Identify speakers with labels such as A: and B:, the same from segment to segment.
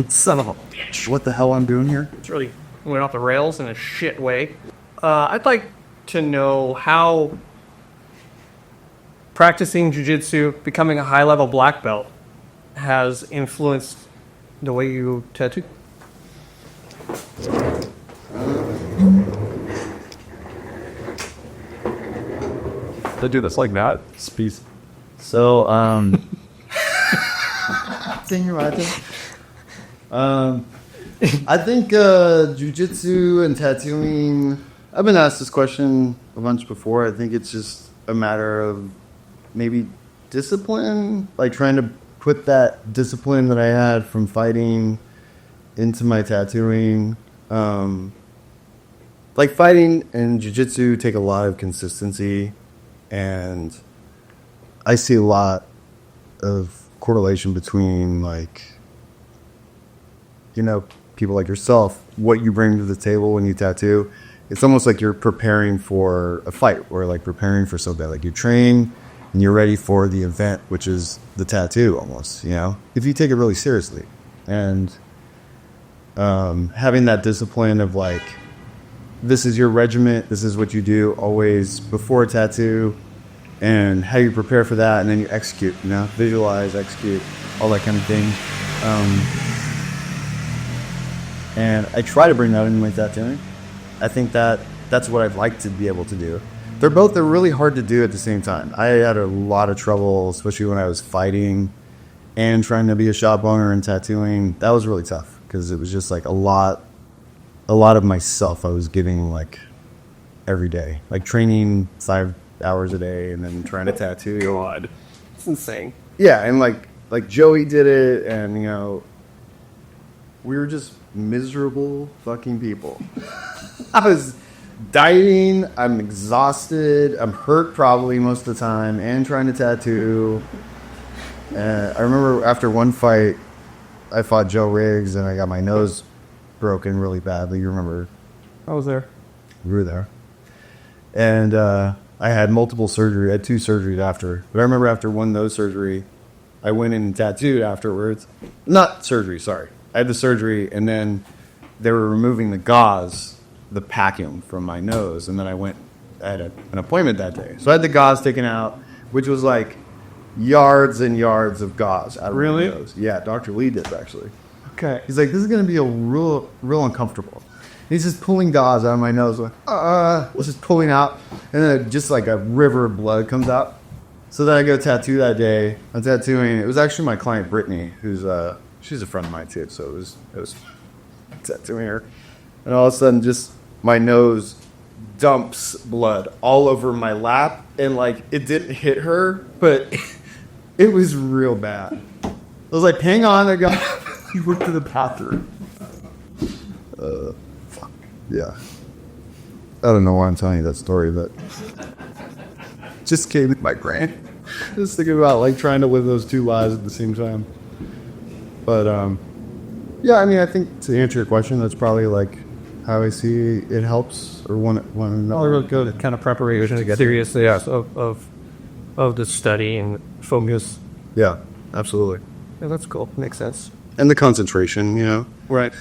A: Son of a bitch.
B: What the hell I'm doing here?
A: It's really went off the rails in a shit way. I'd like to know how practicing jiu-jitsu, becoming a high-level black belt, has influenced the way you tattoo.
C: They do this like that. Speed.
B: So, I think jiu-jitsu and tattooing, I've been asked this question a bunch before. I think it's just a matter of maybe discipline, like trying to put that discipline that I had from fighting into my tattooing. Like fighting and jiu-jitsu take a lot of consistency, and I see a lot of correlation between, like, you know, people like yourself, what you bring to the table when you tattoo. It's almost like you're preparing for a fight or like preparing for something. Like you train and you're ready for the event, which is the tattoo almost, you know, if you take it really seriously. And having that discipline of like, this is your regiment, this is what you do always before a tattoo, and how you prepare for that, and then you execute, you know, visualize, execute, all that kind of thing. And I try to bring that into my tattooing. I think that's what I'd like to be able to do. They're really hard to do at the same time. I had a lot of trouble, especially when I was fighting and trying to be a shop owner and tattooing. That was really tough because it was just like a lot of myself I was giving like every day, like training 5 hours a day and then trying to tattoo.
A: God, it's insane.
B: Yeah, and like Joey did it, and you know, we were just miserable fucking people. I was dieting, I'm exhausted, I'm hurt probably most of the time, and trying to tattoo. I remember after one fight, I fought Joe Riggs, and I got my nose broken really badly. You remember?
A: I was there.
B: We were there. And I had multiple surgery. I had 2 surgeries after. But I remember after one nose surgery, I went in and tattooed afterwards. Not surgery, sorry. I had the surgery, and then they were removing the gauze, the packing from my nose. And then I had an appointment that day. So I had the gauze taken out, which was like yards and yards of gauze out of my nose. Yeah, Dr. Lee did, actually.
A: Okay.
B: He's like, this is going to be a real uncomfortable. He's just pulling gauze out of my nose. Like, was just pulling out. And then just like a river of blood comes out. So then I go tattoo that day. I'm tattooing. It was actually my client, Brittany, who's she's a friend of mine too. So it was tattooing her. And all of a sudden, just my nose dumps blood all over my lap. And like, it didn't hit her, but it was real bad. I was like, hang on, I got... You went to the bathroom. Fuck. Yeah. I don't know why I'm telling you that story, but just came with my brain. Just thinking about like trying to live those 2 lives at the same time. But yeah, I mean, I think to answer your question, that's probably like how I see it helps or want to know.
A: Oh, really good kind of preparation to get seriously, yes, of the study and focus.
B: Yeah, absolutely.
A: Yeah, that's cool. Makes sense.
B: And the concentration, you know.
A: Right.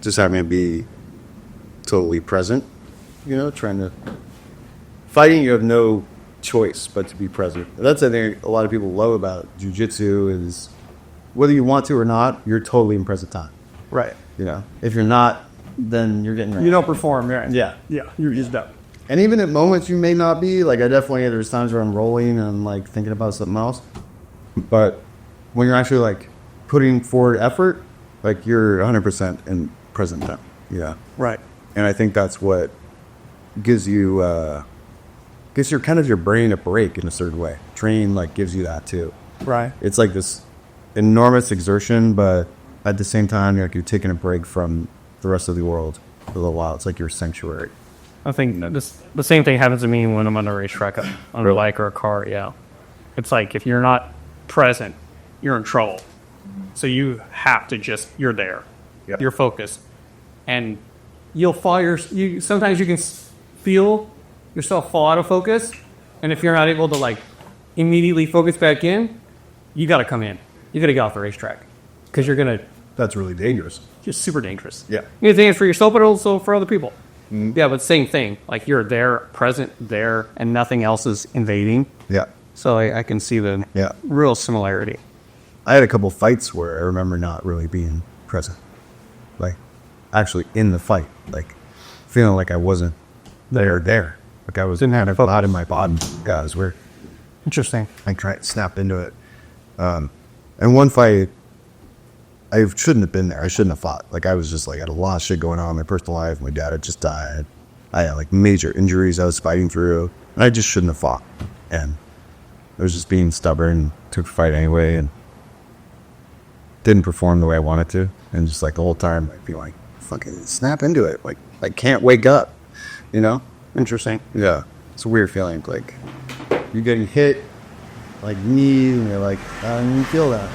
B: Just having to be totally present, you know, trying to... Fighting, you have no choice but to be present. That's the thing a lot of people love about jiu-jitsu is whether you want to or not, you're totally in present time.
A: Right.
B: You know, if you're not, then you're getting...
A: You don't perform, right?
B: Yeah.
A: Yeah, you're used up.
B: And even at moments you may not be, like I definitely, there's times where I'm rolling and like thinking about something else. But when you're actually like putting forward effort, like you're 100% in present time. Yeah.
A: Right.
B: And I think that's what gives you, gives your kind of your brain a break in a certain way. Training like gives you that too.
A: Right.
B: It's like this enormous exertion, but at the same time, you're taking a break from the rest of the world for a little while. It's like your sanctuary.
A: I think the same thing happens to me when I'm on a racetrack on a bike or a car. Yeah. It's like if you're not present, you're in trouble. So you have to you're there. Yep. You're focused. And you'll sometimes you can feel yourself fall out of focus. And if you're not able to like immediately focus back in, you got to come in. You got to get off the racetrack. because you're going to
D: That's really dangerous.
A: just super dangerous.
D: Yeah.
A: You're dangerous for yourself, but also for other people. Yeah, but same thing. Like you're there, present there, and nothing else is invading.
D: Yeah.
A: So I can see the
D: Yeah.
A: real similarity.
D: I had a couple fights where I remember not really being present. Like, actually in the fight. Like, feeling like I wasn't there. Like I was kind of out in my body. Yeah, it was weird.
A: Interesting.
D: I tried to snap into it. And one fight, I shouldn't have been there. I shouldn't have fought. Like, I was just like, I had a lot of shit going on in my personal life. My dad had just died. I had like major injuries I was fighting through. And I just shouldn't have fought. And I was just being stubborn, took the fight anyway, and didn't perform the way I wanted to. And just like the whole time, I'd be like, fucking snap into it. Like, I can't wake up, you know?
A: Interesting.
D: Yeah. It's a weird feeling. Like, you're getting hit, like knee, and you're like, you feel that.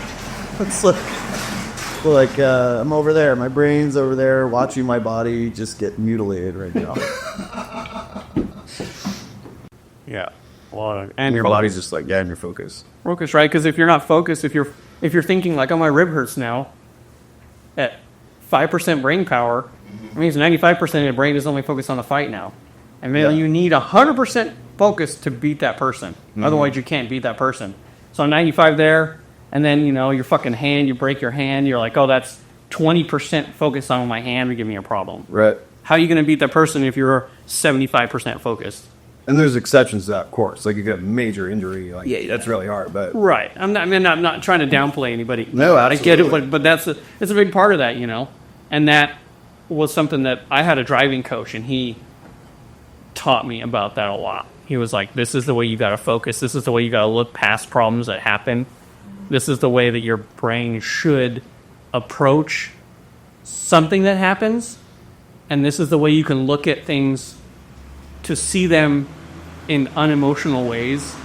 D: It's like I'm over there. My brain's over there watching my body just get mutilated right now.
A: Yeah. Well, and
D: Your body's just like, in your focus.
A: focus, right? Because if you're not focused, if you're thinking like, oh, my rib hurts now, at 5% brain power, it means 95% of the brain is only focused on the fight now. And then you need 100% focus to beat that person. Otherwise, you can't beat that person. So 95 there, and then, your fucking hand, you break your hand, you're like, oh, that's 20% focused on my hand would give me a problem.
D: Right.
A: How are you going to beat that person if you're 75% focused?
D: And there's exceptions to that, of course. Like, you get a major injury. Like, that's really hard. But
A: Right. I'm not trying to downplay anybody.
D: No,
A: I get it,
D: absolutely.
A: but it's a big part of that, And that was something that I had a driving coach, and he taught me about that a lot. He was like, this is the way you got to focus. This is the way you got to look past problems that happen. This is the way that your brain should approach something that happens. And this is the way you can look at things to see them in unemotional ways.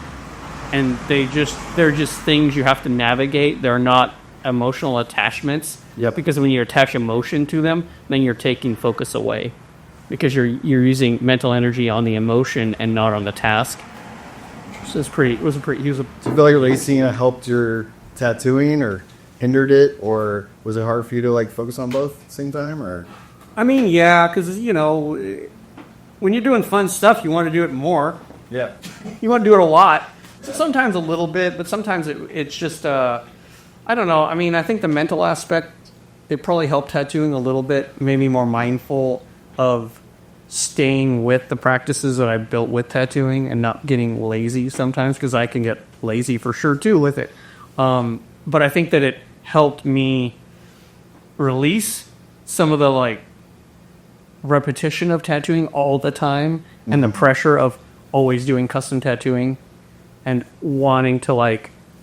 A: And they're just things you have to navigate. They're not emotional attachments.
D: Yep.
A: Because when you attach emotion to them, then you're taking focus away. Because you're using mental energy on the emotion and not on the task. So he was a
D: do you feel like racing helped your tattooing or hindered it? Or was it hard for you to, like, focus on both at the same time? Or
A: I mean, yeah, because, when you're doing fun stuff, you want to do it more.
D: yeah.
A: You want to do it a lot. Sometimes a little bit, but sometimes it's just, I don't know. I mean, I think the mental aspect, it probably helped tattooing a little bit, made me more mindful of staying with the practices that I built with tattooing and not getting lazy sometimes, because I can get lazy for sure too with it. But I think that it helped me release some of the repetition of tattooing all the time and the pressure of always doing custom tattooing and wanting to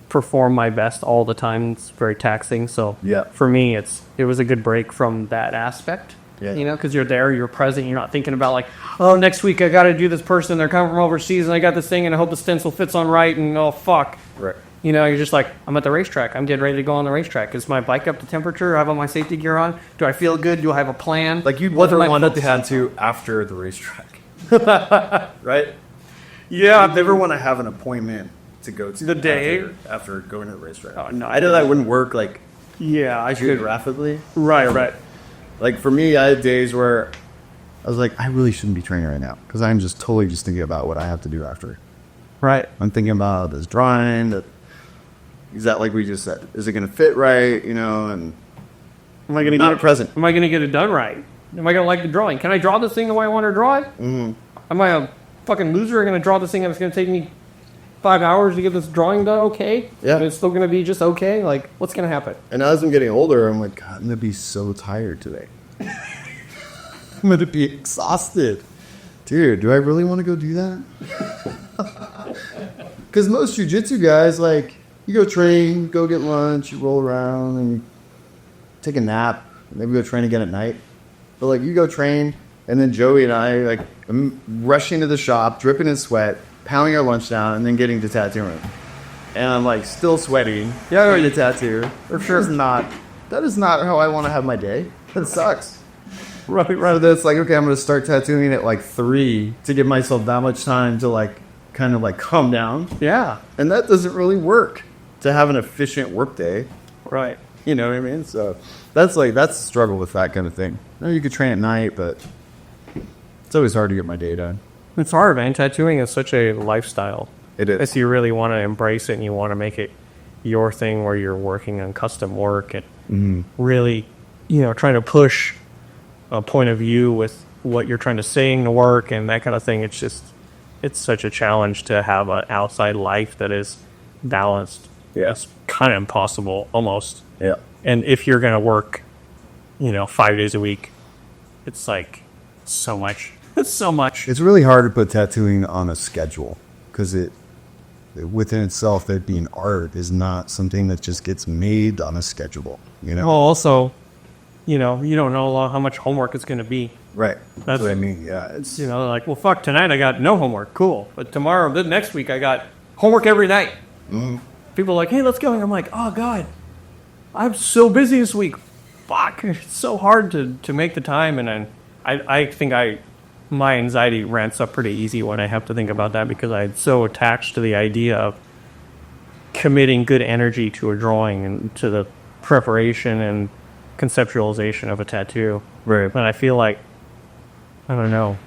A: perform my best all the time. It's very taxing. So for me, it was a good break from that aspect.
D: Yeah.
A: Because you're there, you're present, you're not thinking about oh, next week I got to do this person, they're coming from overseas, and I got this thing, and I hope the stencil fits on right, and oh fuck.
D: Right.
A: You're just like, I'm at the racetrack. I'm getting ready to go on the racetrack. Is my bike up to temperature? Do I have all my safety gear on? Do I feel good? Do I have a plan?
E: Like, you'd
A: What
E: never
A: am I
E: want to
A: focused
E: tattoo after the racetrack. Right?
A: Yeah,
E: I'd never want to have an appointment to go to
A: The day?
E: after going to the racetrack.
A: Oh, no.
E: I know that wouldn't work,
A: Yeah, I should.
E: geographically.
A: Right.
D: Like, for me, I had days where I was like, I really shouldn't be training right now, because I'm just totally just thinking about what I have to do after.
A: Right.
D: I'm thinking about this drawing, is that like we just said, is it going to fit right, and
A: Am I going to
D: not present.
A: Am I going to get it done right? Am I going to like the drawing? Can I draw this thing the way I want to draw it?
D: Mm-hmm.
A: Am I a fucking loser going to draw this thing that's going to take me 5 hours to get this drawing done okay?
D: Yeah.
A: And it's still going to be just okay? What's going to happen?
D: And as I'm getting older, I'm like, God, I'm going to be so tired today. I'm going to be exhausted. Dude, do I really want to go do that? Because most jiu-jitsu guys, you go train, go get lunch, you roll around, and you take a nap, maybe go train again at night. But, you go train, and then Joey and I, I'm rushing to the shop, dripping in sweat, pounding our lunch down, and then getting to tattoo room. And I'm, still sweating. Yeah, I'm ready to tattoo. For sure. That is not how I want to have my day. That sucks. Right it's okay, I'm going to start tattooing at 3 to give myself that much time to kind of calm down.
A: Yeah.
D: And that doesn't really work to have an efficient work day.
A: Right.
B: You know what I mean? So that's the struggle with that kind of thing. You know, you could train at night, but it's always hard to get my day done.
A: It's hard, man. Tattooing is such a lifestyle.
B: It is.
A: If you really want to embrace it and you want to make it your thing where you're working on custom work and really, trying to push a point of view with what you're trying to say in the work and that kind of thing. It's such a challenge to have an outside life that is balanced.
B: Yeah.
A: It's kind of impossible, almost.
B: Yeah.
A: And if you're going to work, 5 days a week, it's like so much. It's so much.
B: It's really hard to put tattooing on a schedule because it within itself, that being art is not something that just gets made on a schedule.
A: Well, also, you don't know how much homework it's going to be.
B: Right.
A: That's
B: what I mean. Yeah. It's
A: like, well, fuck, tonight I got no homework. Cool. But tomorrow, the next week, I got homework every night. People are like, hey, let's go. And I'm like, oh, God, I'm so busy this week. Fuck. It's so hard to make the time. And then I think my anxiety ramps up pretty easy when I have to think about that because I'm so attached to the idea of committing good energy to a drawing and to the preparation and conceptualization of a tattoo.
B: right.
A: But I feel like, I don't know,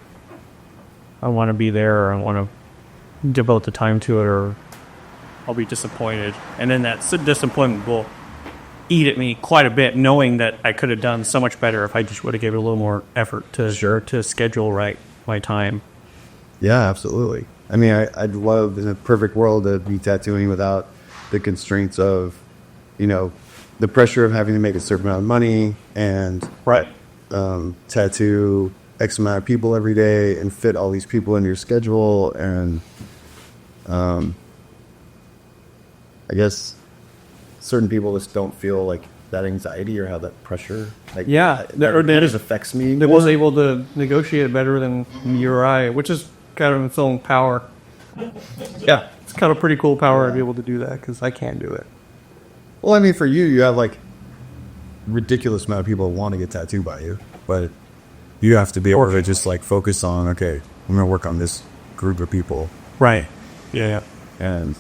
A: I want to be there or I want to devote the time to it or I'll be disappointed. And then that disappointment will eat at me quite a bit, knowing that I could have done so much better if I just would have given it a little more effort to schedule right my time.
B: Yeah, absolutely. I mean, I'd love in a perfect world to be tattooing without the constraints of, the pressure of having to make a certain amount of money and tattoo X amount of people every day and fit all these people into your schedule. And I guess certain people just don't feel like that anxiety or how that pressure, that just affects me.
A: They was able to negotiate it better than you or I, which is kind of its own power.
B: Yeah.
A: It's kind of pretty cool power to be able to do that because I can't do it.
B: Well, I mean, for you have like ridiculous amount of people who want to get tattooed by you, but you have to be able to just like focus on, okay, I'm going to work on this group of people.
A: Right. Yeah.
B: And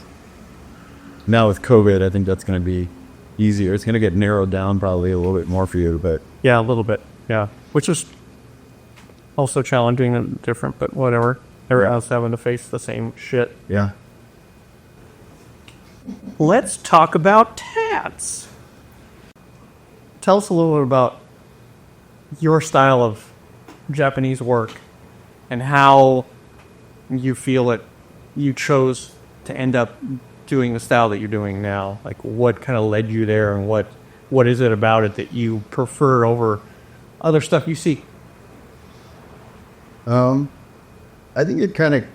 B: now with COVID, I think that's going to be easier. It's going to get narrowed down probably a little bit more for you, but
A: Yeah, a little bit. Yeah. Which is also challenging and different, but whatever. Everyone else having to face the same shit.
B: yeah.
A: Let's talk about tats. Tell us a little bit about your style of Japanese work and how you feel it you chose to end up doing the style that you're doing now. Like what kind of led you there and what is it about it that you prefer over other stuff you see?
B: I think it kind of,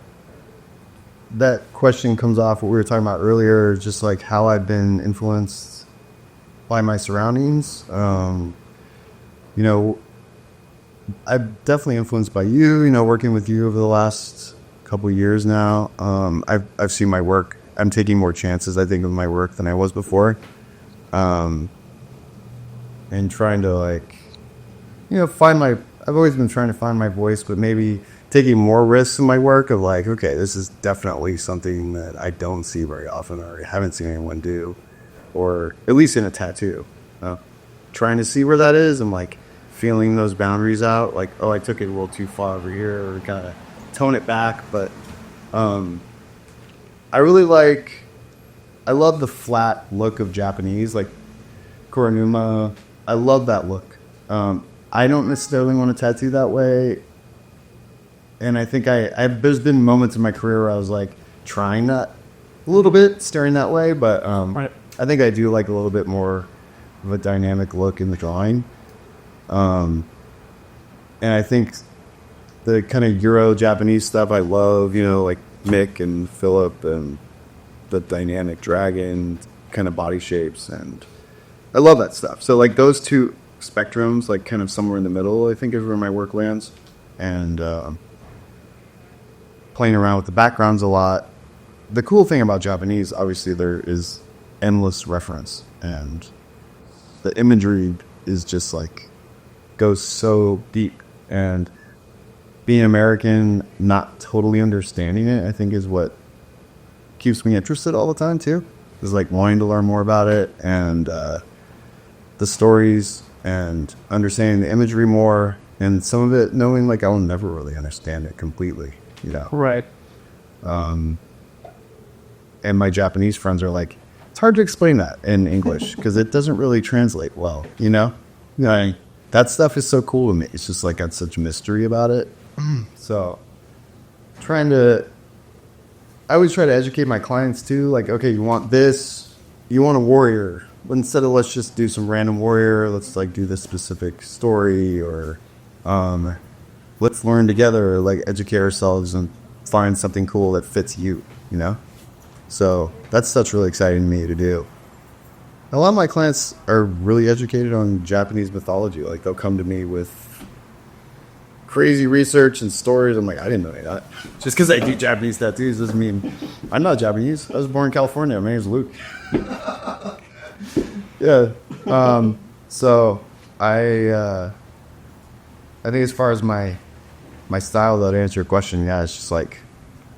B: that question comes off what we were talking about earlier, just like how I've been influenced by my surroundings. I'm definitely influenced by you, working with you over the last couple of years now. I've seen my work. I'm taking more chances, I think, with my work than I was before. And trying to I've always been trying to find my voice, but maybe taking more risks in my work of like, okay, this is definitely something that I don't see very often or haven't seen anyone do, or at least in a tattoo. Trying to see where that is and like feeling those boundaries out, like, oh, I took it a little too far over here, or kind of tone it back. But I love the flat look of Japanese, like Koronuma. I love that look. I don't necessarily want to tattoo that way. And I think there's been moments in my career where I was like trying that a little bit, staring that way. But
A: Right.
B: I think I do like a little bit more of a dynamic look in the drawing. And I think the kind of Euro-Japanese stuff I love, like Mick and Philip and the dynamic dragon kind of body shapes. And I love that stuff. So like those two spectrums, like kind of somewhere in the middle, I think is where my work lands. And playing around with the backgrounds a lot. The cool thing about Japanese, obviously, there is endless reference, and the imagery is just like goes so deep. And being American, not totally understanding it, I think is what keeps me interested all the time too. Is like wanting to learn more about it, and the stories and understanding the imagery more, and some of it knowing like I'll never really understand it completely, you know.
A: Right.
B: And my Japanese friends are like, it's hard to explain that in English because it doesn't really translate well, you know? Like, that stuff is so cool to me. It's just like got such mystery about it. So I always try to educate my clients too. Like, okay, you want this, you want a warrior. But instead of let's just do some random warrior, let's like do this specific story, or let's learn together, like educate ourselves and find something cool that fits you, you know? So that's really exciting to me to do. A lot of my clients are really educated on Japanese mythology. Like they'll come to me with crazy research and stories. I'm like, I didn't know any of that. Just because I do Japanese tattoos doesn't mean I'm not Japanese. I was born in California. My name is Luke. Yeah. So I think as far as my style, though, to answer your question, yeah, it's just like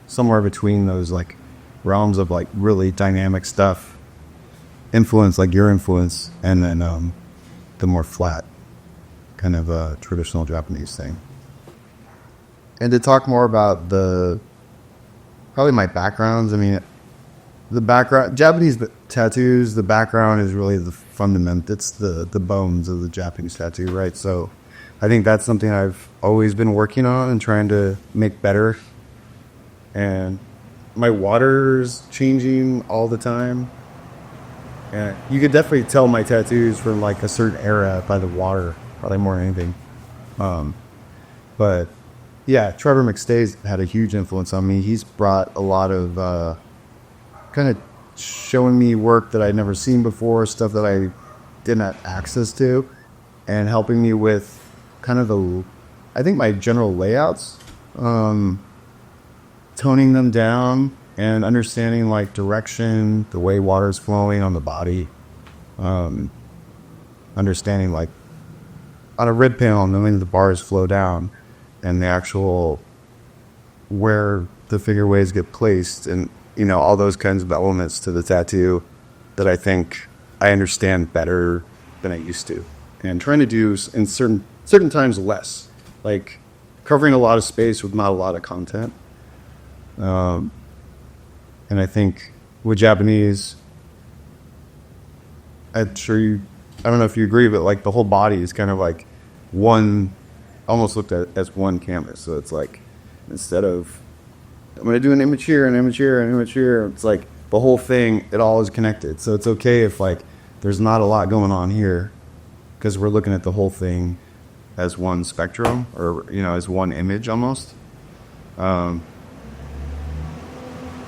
B: somewhere between those like realms of like really dynamic stuff, influence like your influence, and then the more flat kind of traditional Japanese thing. And to talk more about probably my backgrounds. I mean, the background, Japanese tattoos, the background is really the fundament. It's the bones of the Japanese tattoo, right? So I think that's something I've always been working on and trying to make better. And my water's changing all the time. And you could definitely tell my tattoos from like a certain era by the water, probably more than anything. But yeah, Trevor McStay's had a huge influence on me. He's brought a lot of kind of showing me work that I'd never seen before, stuff that I didn't have access to, and helping me with kind of I think my general layouts, toning them down and understanding like direction, the way water's flowing on the body, understanding like on a rib panel, knowing the bars flow down and the actual where the figure waves get placed, and you know, all those kinds of elements to the tattoo that I think I understand better than I used to, and trying to do in certain times less, like covering a lot of space with not a lot of content. And I think with Japanese, I'm sure I don't know if you agree, but like the whole body is kind of like almost looked at as one canvas. So it's like, instead of I'm going to do an image here, an image here, an image here, it's like the whole thing, it all is connected. So it's okay if like there's not a lot going on here, because we're looking at the whole thing as one spectrum, or, you know, as one image almost. Do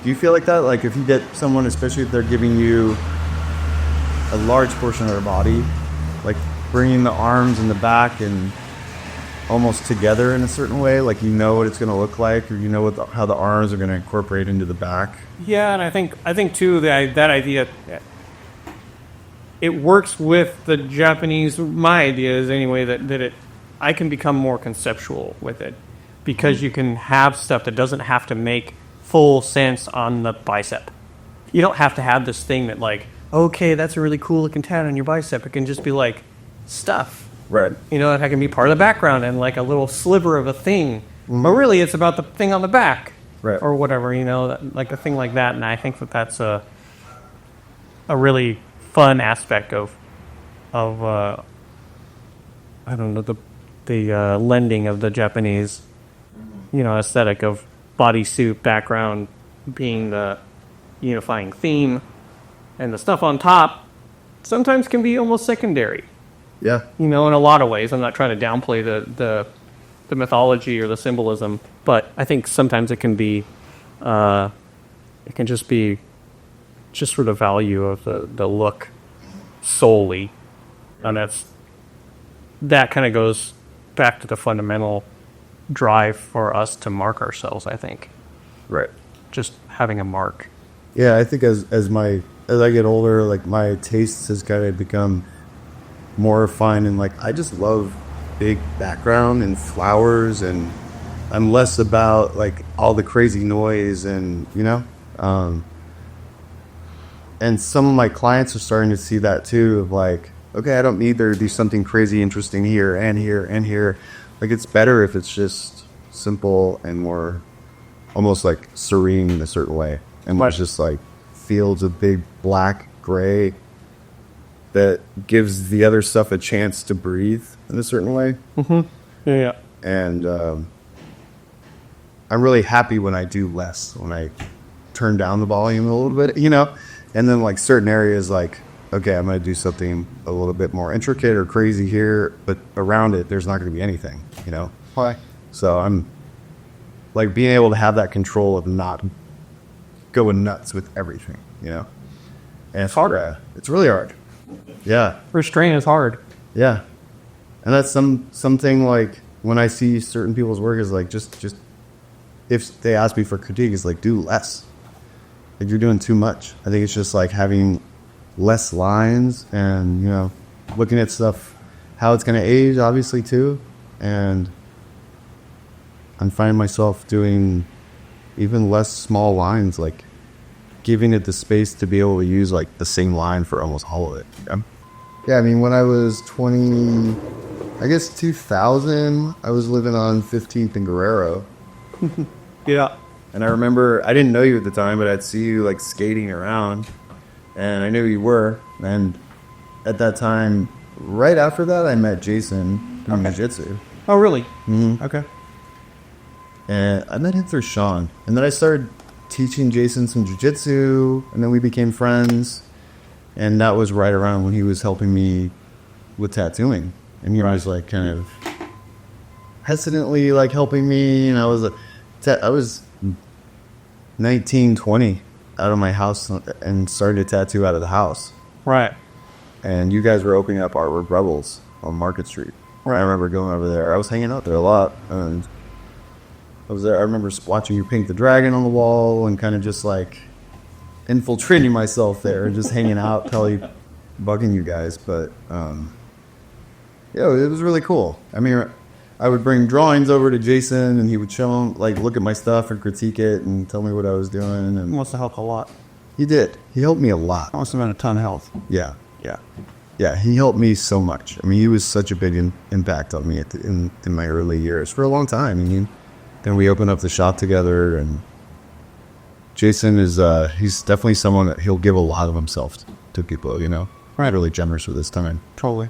B: you feel like that? Like if you get someone, especially if they're giving you a large portion of their body, like bringing the arms and the back and almost together in a certain way, like you know what it's going to look like, or you know how the arms are going to incorporate into the back.
A: Yeah, and I think too that idea, it works with the Japanese. My idea is anyway that I can become more conceptual with it, because you can have stuff that doesn't have to make full sense on the bicep. You don't have to have this thing that like, okay, that's a really cool looking tat on your bicep. It can just be like stuff.
B: Right.
A: You know, that can be part of the background and like a little sliver of a thing. Mm-hmm. But really, it's about the thing on the back.
B: Right.
A: Or whatever, you know, like a thing like that. And I think that's a really fun aspect of I don't know, the lending of the Japanese, you know, aesthetic of bodysuit background being the unifying theme, and the stuff on top sometimes can be almost secondary.
B: Yeah. You
A: know, in a lot of ways. I'm not trying to downplay the mythology or the symbolism, but I think sometimes it can be, it can just be just for the value of the look solely. And that kind of goes back to the fundamental drive for us to mark ourselves, I think.
B: Right.
A: Just having a mark.
B: Yeah, I think as I get older, like my tastes has kind of become more refined, and like I just love big background and flowers, and I'm less about like all the crazy noise, and you know, and some of my clients are starting to see that too, of like okay, I don't need there to be something crazy interesting here and here and here. Like, it's better if it's just simple and more almost like serene in a certain way. And it's just like fields of big black, gray that gives the other stuff a chance to breathe in a certain way.
A: Yeah.
B: And I'm really happy when I do less, when I turn down the volume a little bit, you know? And then like certain areas like, okay, I'm going to do something a little bit more intricate or crazy here, but around it, there's not going to be anything, you know?
A: Why?
B: So I'm like being able to have that control of not going nuts with everything, you know? And it's
A: hard.
B: It's really hard. Yeah.
A: Restraint is hard.
B: Yeah. And that's something like when I see certain people's work is like just if they ask me for critique, it's like do less. Like you're doing too much. I think it's just like having less lines and, you know, looking at stuff, how it's going to age, obviously, too. And I'm finding myself doing even less small lines, like giving it the space to be able to use like the same line for almost all of it. Yeah, I mean, when I was 20, I guess 2000, I was living on 15th and Guerrero.
A: Yeah.
B: And I remember, I didn't know you at the time, but I'd see you like skating around. And I knew you were. And at that time, right after that, I met Jason doing Jiu-Jitsu.
A: Oh, really?
B: Mm-hmm.
A: Okay.
B: And I met him through Sean. And then I started teaching Jason some Jiu-Jitsu. And then we became friends. And that was right around when he was helping me with tattooing. And he was like kind of hesitantly like helping me. And I was 19, 20 out of my house and started to tattoo out of the house.
A: Right.
B: And you guys were opening up Artwork Rebels on Market Street.
A: Right.
B: I remember going over there. I was hanging out there a lot. And I was there. I remember watching you paint the dragon on the wall and kind of just like infiltrating myself there and just hanging out, probably bugging you guys. But, yeah, it was really cool. I mean, I would bring drawings over to Jason, and he would show him, like, look at my stuff and critique it and tell me what I was doing. And
A: Must have helped a lot.
B: he did. He helped me a lot.
A: Must have been a ton of help.
B: Yeah, yeah, yeah. He helped me so much. I mean, he was such a big impact on me in my early years for a long time. I mean, then we opened up the shop together, and Jason is he's definitely someone that he'll give a lot of himself to people. You know,
A: Right.
B: Really generous with his time.
A: Totally.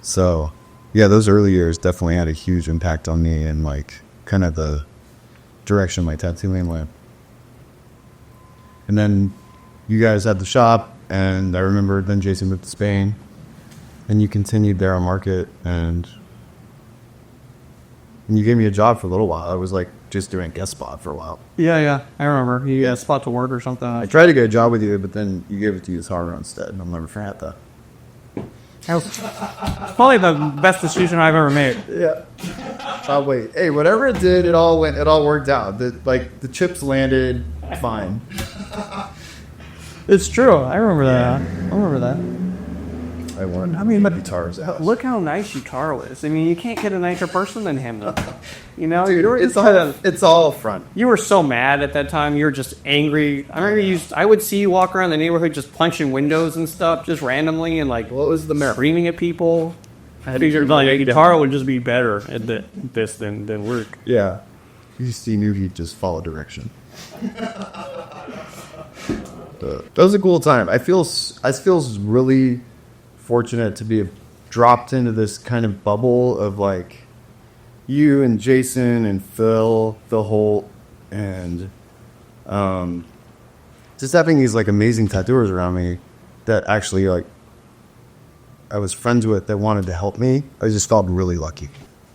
B: So, yeah, those early years definitely had a huge impact on me and, like, kind of the direction my tattooing went. And then you guys had the shop, and I remember then Jason moved to Spain, and you continued there on Market, and you gave me a job for a little while. I was, like, just doing a guest spot for a while.
A: Yeah. I remember. You got a spot to work or something.
B: I tried to get a job with you, but then you gave it to Yuzharu instead, and I'll never forget that.
A: That was probably the best decision I've ever made.
B: Yeah. Oh wait. Hey, whatever it did, it all worked out. The chips landed fine.
A: It's true. I remember that.
B: I won.
A: I mean, but
B: guitars out.
A: look how nice Yutaro is. I mean, you can't get a nicer person than him. You know,
B: Dude,
A: it's all,
B: it's all front.
A: you were so mad at that time. You were just angry. I remember I would see you walk around the neighborhood just punching windows and stuff, just randomly, and like
B: What was the merit?
A: screaming at people. I figured like Yutaro would just be better at this than work.
B: Yeah. He knew he'd just follow direction. That was a cool time. I feel really fortunate to be dropped into this kind of bubble of like you and Jason and Phil Holt, and just having these like amazing tattooers around me that actually like I was friends with that wanted to help me. I just felt really lucky.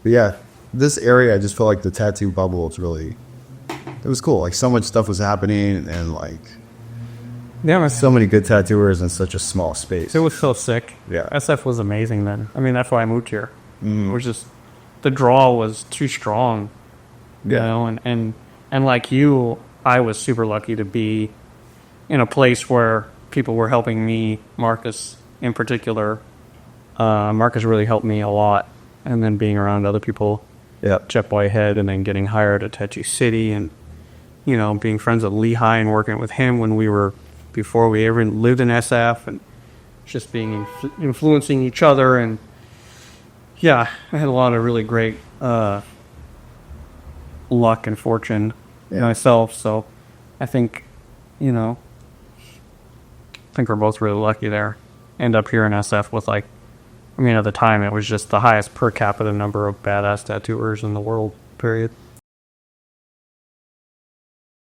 B: But yeah, this area I just felt like the tattoo bubble it was cool. Like so much stuff was happening and like
A: Yeah,
B: so many good tattooers in such a small space.
A: it was so sick.
B: Yeah.
A: SF was amazing then. I mean, that's why I moved here. It was just the draw was too strong. You know, and like you, I was super lucky to be in a place where people were helping me. Marcus, in particular, Marcus really helped me a lot. And then being around other people, Jet Boyhead, and then getting hired at Tattoo City, and you know, being friends with Lehigh and working with him before we ever lived in SF, and just being influencing each other. And yeah, I had a lot of really great luck and fortune myself. So I think, I think we're both really lucky there. End up here in SF with at the time it was just the highest per capita number of badass tattooers in the world, period.